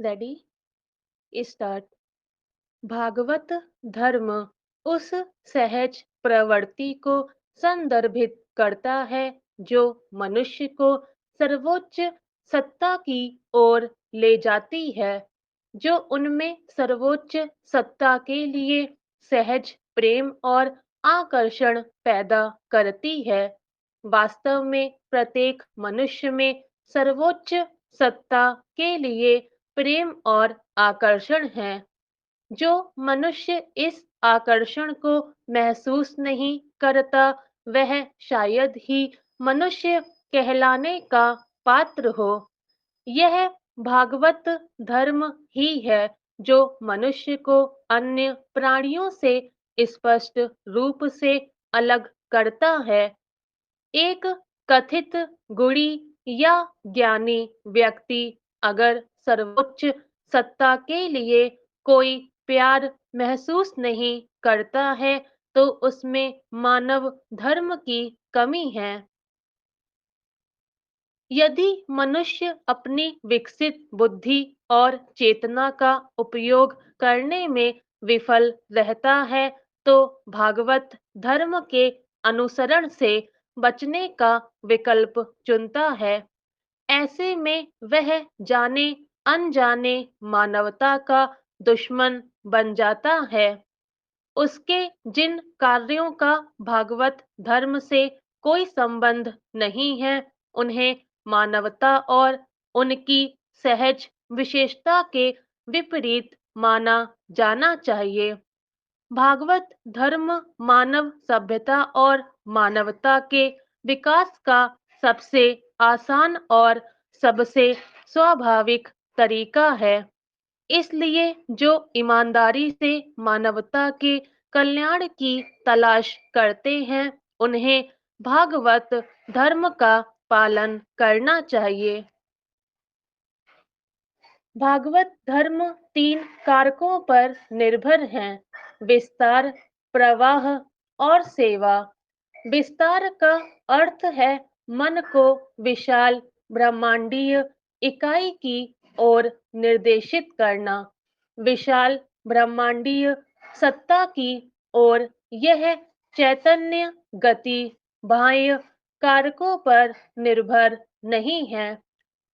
Ready start. Bhagavat धर्म उस सहज प्रवृत्ति को संदर्भित करता है जो मनुष्य को सर्वोच्च सत्ता की ओर ले जाती है, जो उनमें सर्वोच्च सत्ता के लिए सहज प्रेम और आकर्षण पैदा करती है। वास्तव में प्रत्येक मनुष्य में सर्वोच्च सत्ता के लिए प्रेम और आकर्षण है। जो मनुष्य इस आकर्षण को महसूस नहीं करता, वह शायद ही मनुष्य कहलाने का पात्र हो। यह भागवत धर्म ही है जो मनुष्य को अन्य प्राणियों से स्पष्ट रूप से अलग करता है। एक कथित गुणी या ज्ञानी व्यक्ति अगर सर्वोच्च सत्ता के लिए कोई प्यार महसूस नहीं करता है, तो उसमें मानव धर्म की कमी है। यदि मनुष्य अपनी विकसित बुद्धि और चेतना का उपयोग करने में विफल रहता है, तो भागवत धर्म के अनुसरण से बचने का विकल्प चुनता है। ऐसे में वह जाने अनजाने मानवता का दुश्मन बन जाता है। उसके जिन कार्यों का भागवत धर्म से कोई संबंध नहीं है, उन्हें मानवता और उनकी सहज विशेषता के विपरीत माना जाना चाहिए। भागवत धर्म मानव सभ्यता और मानवता के विकास का सबसे आसान और सबसे स्वाभाविक तरीका है। इसलिए जो ईमानदारी से मानवता के कल्याण की तलाश करते हैं, उन्हें भागवत धर्म का पालन करना चाहिए। भागवत धर्म 3 कारकों पर निर्भर हैं: विस्तार, प्रवाह और सेवा। विस्तार का अर्थ है मन को विशाल ब्रह्मांडीय इकाई की ओर निर्देशित करना। विशाल ब्रह्मांडीय सत्ता की ओर यह चैतन्य गति बाह्य कारकों पर निर्भर नहीं है।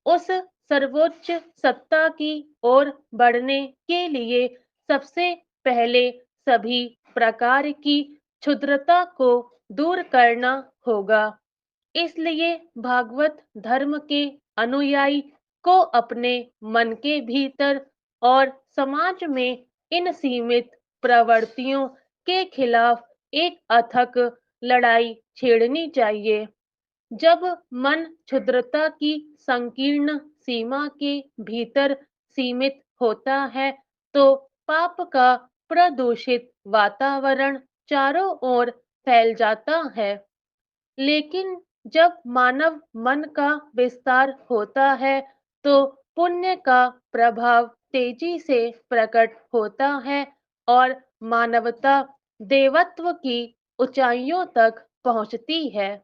उस सर्वोच्च सत्ता की ओर बढ़ने के लिए सबसे पहले सभी प्रकार की क्षुद्रता को दूर करना होगा। इसलिए भागवत धर्म के अनुयायी को अपने मन के भीतर और समाज में इन सीमित प्रवृत्तियों के खिलाफ एक अथक लड़ाई छेड़नी चाहिए। जब मन क्षुद्रता की संकीर्ण सीमा के भीतर सीमित होता है, तो पाप का प्रदूषित वातावरण चारों ओर फैल जाता है। लेकिन जब मानव मन का विस्तार होता है, तो पुण्य का प्रभाव तेजी से प्रकट होता है और मानवता देवत्व की ऊंचाइयों तक पहुंचती है।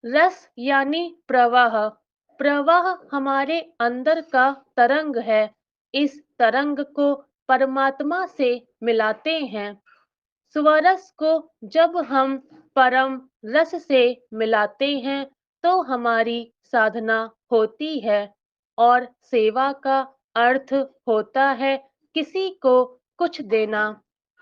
रस यानी प्रवाह। प्रवाह हमारे अंदर का तरंग है। इस तरंग को परमात्मा से मिलाते हैं। स्वरस को जब हम परम रस से मिलाते हैं, तो हमारी साधना होती है। और सेवा का अर्थ होता है किसी को कुछ देना।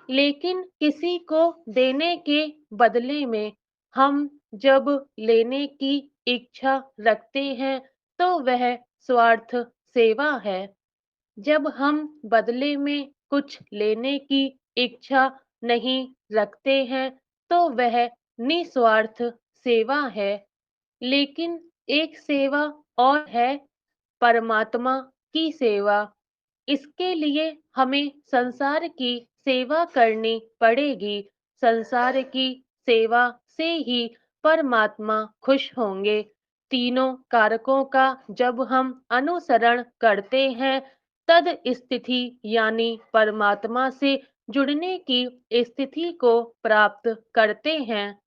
लेकिन किसी को देने के बदले में हम जब लेने की इच्छा रखते हैं, तो वह स्वार्थ सेवा है। जब हम बदले में कुछ लेने की इच्छा नहीं रखते हैं, तो वह निस्वार्थ सेवा है। लेकिन एक सेवा और है, परमात्मा की सेवा। इसके लिए हमें संसार की सेवा करनी पड़ेगी। संसार की सेवा से ही परमात्मा खुश होंगे। तीनों कारकों का जब हम अनुसरण करते हैं, तद स्थिति यानी परमात्मा से जुड़ने की स्थिति को प्राप्त करते हैं।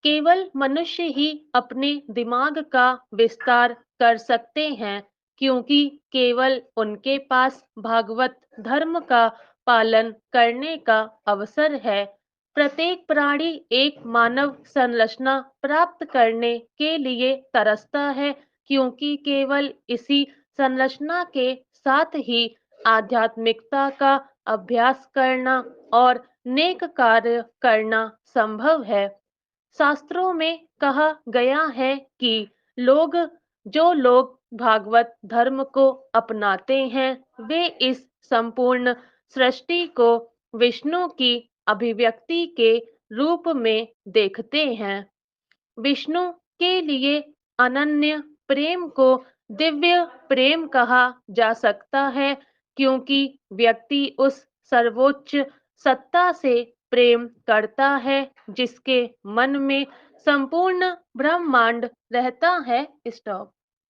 केवल मनुष्य ही अपने दिमाग का विस्तार कर सकते हैं, क्योंकि केवल उनके पास भागवत धर्म का पालन करने का अवसर है। प्रत्येक प्राणी एक मानव संरचना प्राप्त करने के लिए तरसता है, क्योंकि केवल इसी संरचना के साथ ही आध्यात्मिकता का अभ्यास करना और नेक कार्य करना संभव है। शास्त्रों में कहा गया है कि लोग जो लोग भागवत धर्म को अपनाते हैं, वे इस संपूर्ण सृष्टि को विष्णु की अभिव्यक्ति के रूप में देखते हैं। विष्णु के लिए अनन्य प्रेम को दिव्य प्रेम कहा जा सकता है, क्योंकि व्यक्ति उस सर्वोच्च सत्ता से प्रेम करता है जिसके मन में संपूर्ण ब्रह्मांड रहता है। स्टॉप।